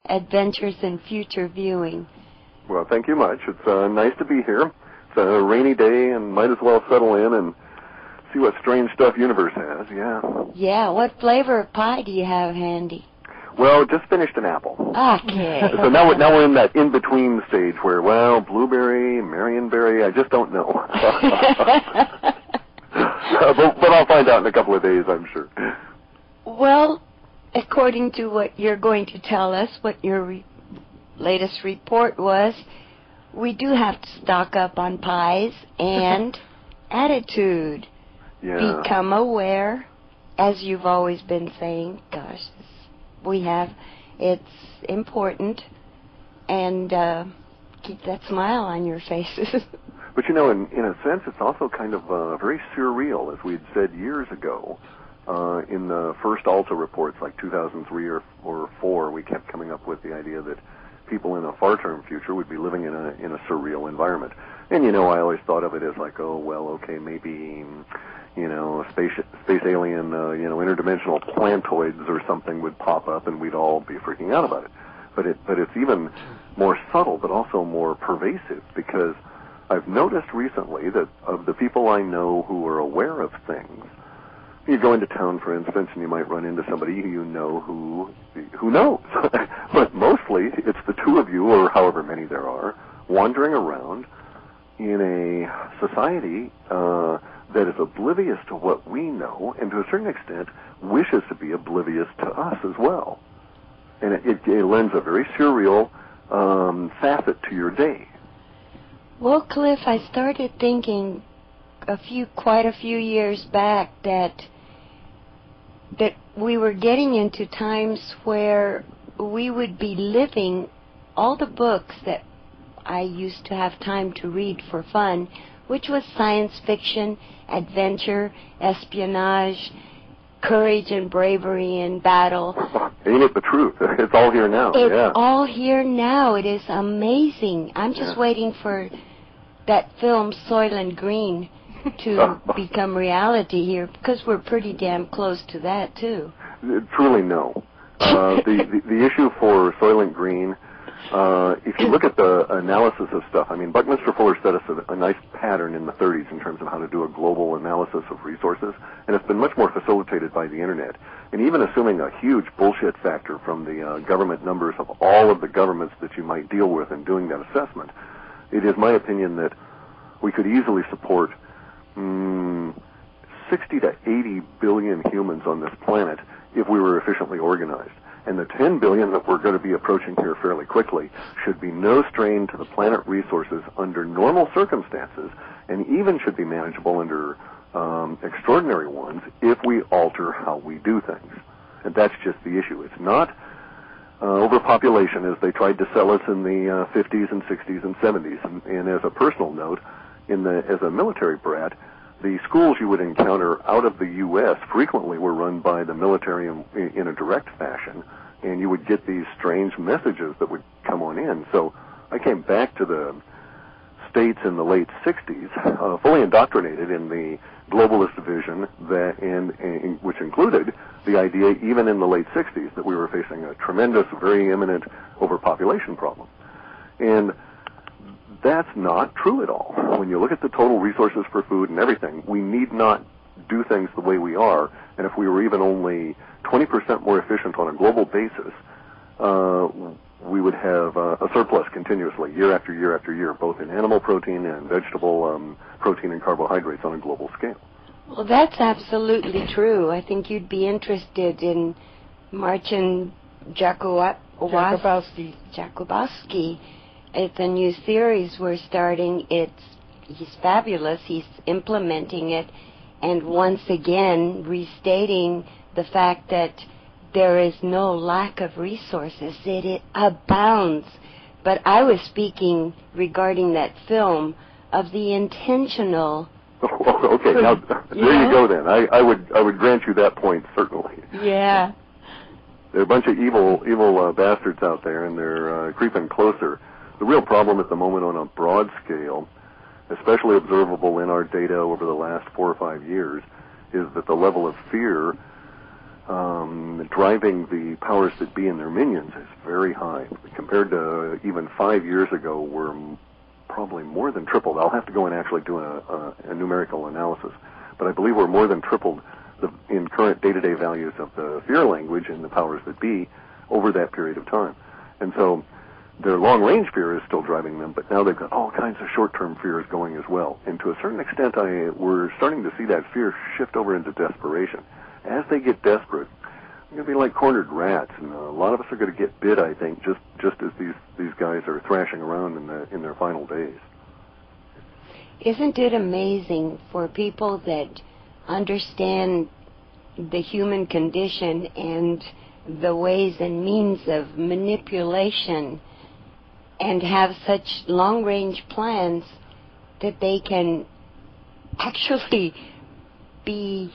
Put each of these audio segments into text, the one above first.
adventures in future viewing. Well, thank you much. It's nice to be here. It's a rainy day and might as well settle in and see what strange stuff universe has, yeah. Yeah, what flavor of pie do you have handy? Well, just finished an apple. Okay. So now we're in that in-between stage where, well, blueberry, marionberry, I just don't know. But I'll find out in a couple of days, I'm sure. Well, according to what you're going to tell us, what your latest report was, we do have to stock up on pies and attitude. Yeah. Become aware, as you've always been saying. Gosh, it's important, and keep that smile on your faces. But you know, in a sense, it's also kind of very surreal, as we'd said years ago. In the first ALTA reports, like 2003 or 4, we kept coming up with the idea that people in a far-term future would be living in a surreal environment. And you know, I always thought of it as like, oh well, okay, maybe space alien, interdimensional plantoids or something would pop up, and we'd all be freaking out about it. But it's even more subtle, but also more pervasive, because I've noticed recently that of the people I know who are aware of things, you go into town, for instance, and you might run into somebody you know who knows. But mostly, it's the two of you, or however many there are, wandering around in a society that is oblivious to what we know, and to a certain extent wishes to be oblivious to us as well. And it lends a very surreal facet to your day. Well, Cliff, I started thinking quite a few years back that we were getting into times where we would be living all the books that I used to have time to read for fun, which was science fiction, adventure, espionage, courage and bravery in battle. Ain't it the truth? It's all here now. It's all here now. It is amazing. I'm just waiting for that film Soylent Green to become reality here, because we're pretty damn close to that too. Truly no. The issue for Soylent Green, if you look at the analysis of stuff, I mean, Buckminster Fuller set us a nice pattern in the 30s in terms of how to do a global analysis of resources, and it's been much more facilitated by the Internet. And even assuming a huge bullshit factor from the government numbers of all of the governments that you might deal with in doing that assessment, it is my opinion that we could easily support 60 to 80 billion humans on this planet if we were efficiently organized. And the 10 billion that we're going to be approaching here fairly quickly should be no strain to the planet resources under normal circumstances, and even should be manageable under extraordinary ones if we alter how we do things. And that's just the issue. It's not overpopulation as they tried to sell us in the 50s and 60s and 70s. And as a personal note, as a military brat, the schools you would encounter out of the U.S. frequently were run by the military in a direct fashion, and you would get these strange messages that would come on in. So I came back to the States in the late 60s, fully indoctrinated in the globalist vision, which included the idea, even in the late 60s, that we were facing a tremendous, very imminent overpopulation problem. And that's not true at all. When you look at the total resources for food and everything, we need not do things the way we are. And if we were even only 20% more efficient on a global basis, we would have a surplus continuously, year after year after year, both in animal protein and vegetable protein and carbohydrates on a global scale. Well, that's absolutely true. I think you'd be interested in Marcin Jakubowski. It's a new series we're starting. He's fabulous. He's implementing it, and once again restating the fact that there is no lack of resources. It abounds. But I was speaking regarding that film of the intentional. Okay, now there you go. Then I would grant you that point, certainly. Yeah. There are a bunch of evil bastards out there, and they're creeping closer. The real problem at the moment on a broad scale, especially observable in our data over the last 4 or 5 years, is that the level of fear driving the powers that be and their minions is very high. Compared to even 5 years ago, we're probably more than tripled. I'll have to go and actually do a numerical analysis, but I believe we're more than tripled in current day-to-day values of the fear language and the powers that be over that period of time. And so their long-range fear is still driving them, but now they've got all kinds of short-term fears going as well. And to a certain extent, we're starting to see that fear shift over into desperation. As they get desperate, they're going to be like cornered rats, and a lot of us are going to get bit, I think, just as these guys are thrashing around in their final days. Isn't it amazing for people that understand the human condition and the ways and means of manipulation and have such long-range plans that they can actually be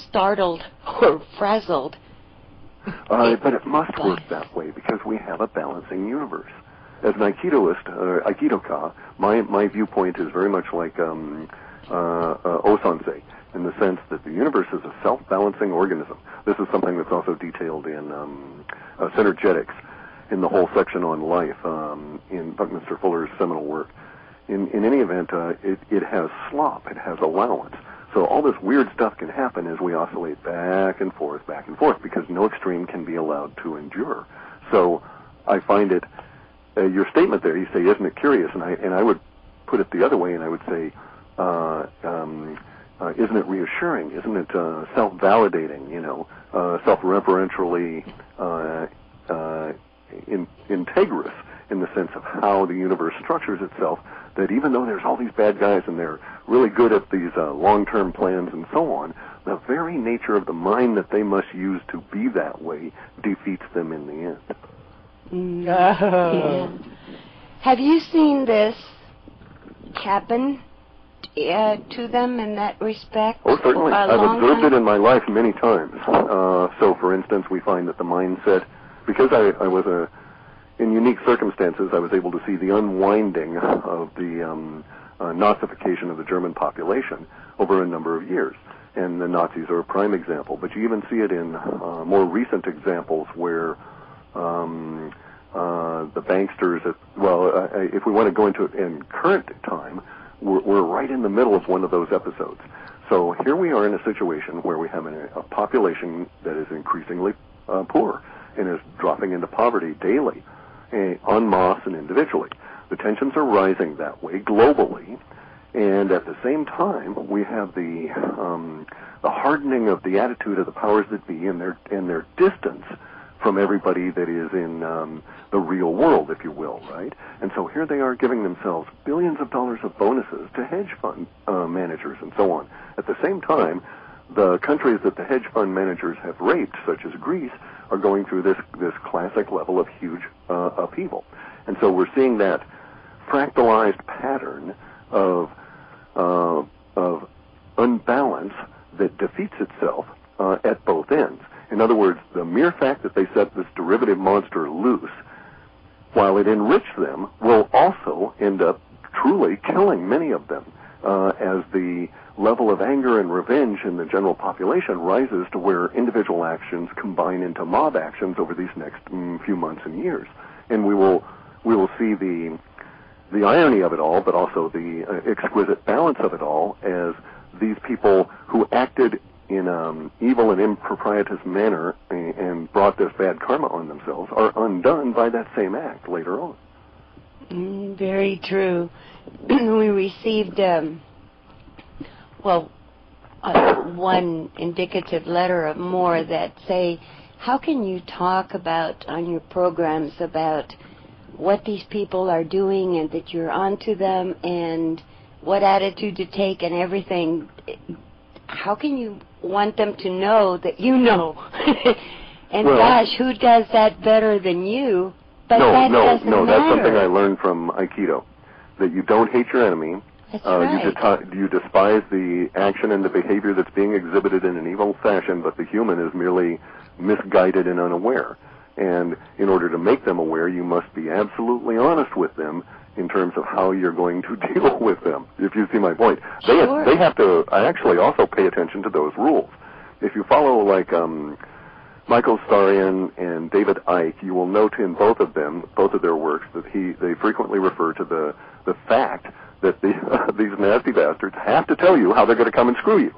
startled or frazzled? But it must work that way because we have a balancing universe. As an Aikidoist, Aikidoka, my viewpoint is very much like Osansei, in the sense that the universe is a self-balancing organism. This is something that's also detailed in Synergetics, in the whole section on life, in Buckminster Fuller's seminal work. In any event, it has slop, it has allowance. So all this weird stuff can happen as we oscillate back and forth, because no extreme can be allowed to endure. So I find it, your statement there, you say, isn't it curious? And I would put it the other way, and I would say, isn't it reassuring? Isn't it self-validating, self-referentially integrous in the sense of how the universe structures itself, that even though there's all these bad guys and they're really good at these long-term plans and so on, the very nature of the mind that they must use to be that way defeats them in the end. Mm. Yeah. Have you seen this happen to them in that respect? Oh, certainly. I've observed it in my life many times. So, for instance, we find that the mindset, because I was in unique circumstances, I was able to see the unwinding of the Nazification of the German population over a number of years. And the Nazis are a prime example. But you even see it in more recent examples where the banksters, if we want to go into it in current time, we're right in the middle of one of those episodes. So here we are in a situation where we have a population that is increasingly poor and is dropping into poverty daily, en masse and individually. The tensions are rising that way globally, and at the same time, we have the hardening of the attitude of the powers that be and their distance from everybody that is in the real world, if you will, right? And so here they are giving themselves billions of dollars of bonuses to hedge fund managers and so on. At the same time, the countries that the hedge fund managers have raped, such as Greece, are going through this classic level of huge upheaval. And so we're seeing that fractalized pattern of unbalance that defeats itself at both ends. In other words, the mere fact that they set this derivative monster loose, while it enriched them, will also end up truly killing many of them as the level of anger and revenge in the general population rises to where individual actions combine into mob actions over these next few months and years. And we will see the irony of it all, but also the exquisite balance of it all, as these people who acted in an evil and improprietous manner and brought this bad karma on themselves are undone by that same act later on. Very true. We received, one indicative letter of more that say, how can you talk about on your programs about what these people are doing and that you're onto them and what attitude to take and everything? How can you want them to know that you know? And gosh, who does that better than you? But no, that's something I learned from Aikido, that you don't hate your enemy. That's right. You despise the action and the behavior that's being exhibited in an evil fashion, but the human is merely misguided and unaware. And in order to make them aware, you must be absolutely honest with them in terms of how you're going to deal with them, if you see my point. Sure. They have to actually also pay attention to those rules. If you follow like Michael Starian and David Icke, you will note in both of their works, that they frequently refer to the fact that these nasty bastards have to tell you how they're going to come and screw you,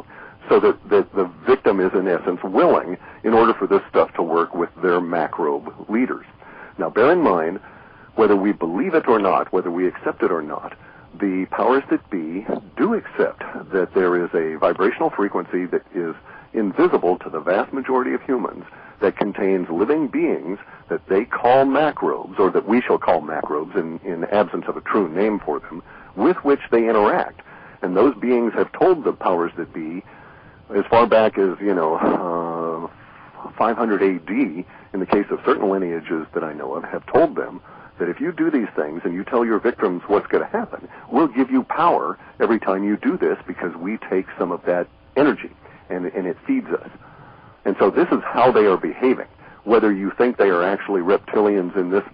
so that the victim is in essence willing in order for this stuff to work with their macrobe leaders. Now bear in mind, whether we believe it or not, whether we accept it or not, the powers that be do accept that there is a vibrational frequency that is invisible to the vast majority of humans, that contains living beings that they call macrobes, or that we shall call macrobes in absence of a true name for them, with which they interact. And those beings have told the powers that be, as far back as, 500 AD, in the case of certain lineages that I know of, have told them that if you do these things and you tell your victims what's going to happen, we'll give you power every time you do this, because we take some of that energy and it feeds us. And so this is how they are behaving. Whether you think they are actually reptilians in this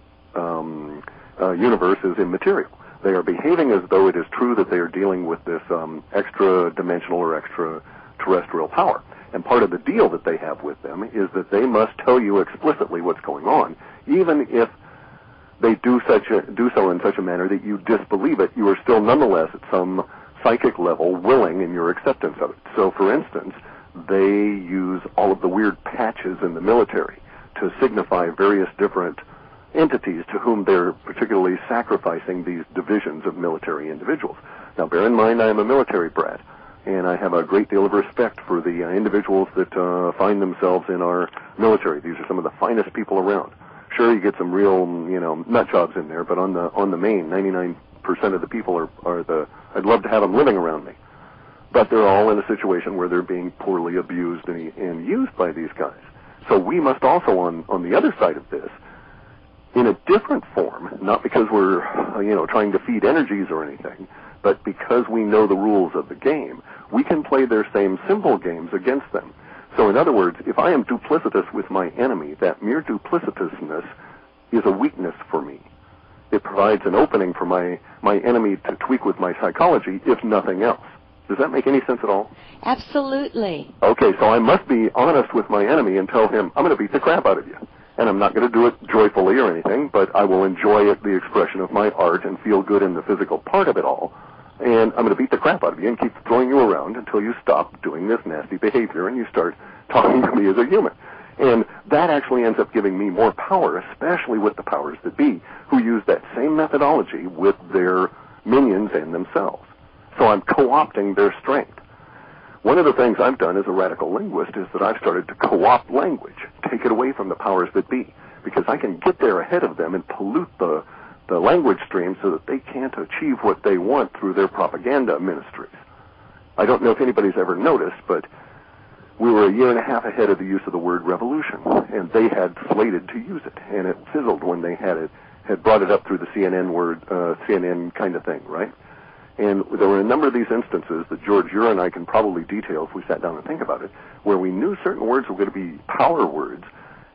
universe is immaterial. They are behaving as though it is true that they are dealing with this extra-dimensional or extraterrestrial power. And part of the deal that they have with them is that they must tell you explicitly what's going on, even if they do so in such a manner that you disbelieve it. You are still nonetheless at some psychic level willing in your acceptance of it. So, for instance, they use all of the weird patches in the military to signify various different entities to whom they're particularly sacrificing these divisions of military individuals. Now, bear in mind, I am a military brat, and I have a great deal of respect for the individuals that find themselves in our military. These are some of the finest people around. Sure, you get some real, nut jobs in there, but on the main, 99% of the people are I'd love to have them living around me. But they're all in a situation where they're being poorly abused and used by these guys. So we must also, on the other side of this, in a different form, not because we're, trying to feed energies or anything, but because we know the rules of the game, we can play their same simple games against them. So in other words, if I am duplicitous with my enemy, that mere duplicitousness is a weakness for me. It provides an opening for my enemy to tweak with my psychology, if nothing else. Does that make any sense at all? Absolutely. Okay, so I must be honest with my enemy and tell him, I'm going to beat the crap out of you. And I'm not going to do it joyfully or anything, but I will enjoy the expression of my art and feel good in the physical part of it all. And I'm going to beat the crap out of you and keep throwing you around until you stop doing this nasty behavior and you start talking to me as a human. And that actually ends up giving me more power, especially with the powers that be, who use that same methodology with their minions and themselves. So I'm co-opting their strength. One of the things I've done as a radical linguist is that I've started to co-opt language, take it away from the powers that be, because I can get there ahead of them and pollute the language stream so that they can't achieve what they want through their propaganda ministries. I don't know if anybody's ever noticed, but we were a year and a half ahead of the use of the word revolution, and they had slated to use it, and it fizzled when they had brought it up through the CNN kind of thing, right? And there were a number of these instances that George, you and I can probably detail if we sat down and think about it, where we knew certain words were going to be power words,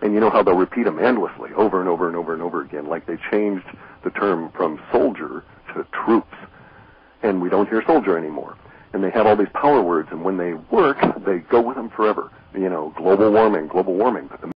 and you know how they'll repeat them endlessly, over and over and over and over again, like they changed the term from soldier to troops, and we don't hear soldier anymore. And they have all these power words, and when they work, they go with them forever. Global warming, but the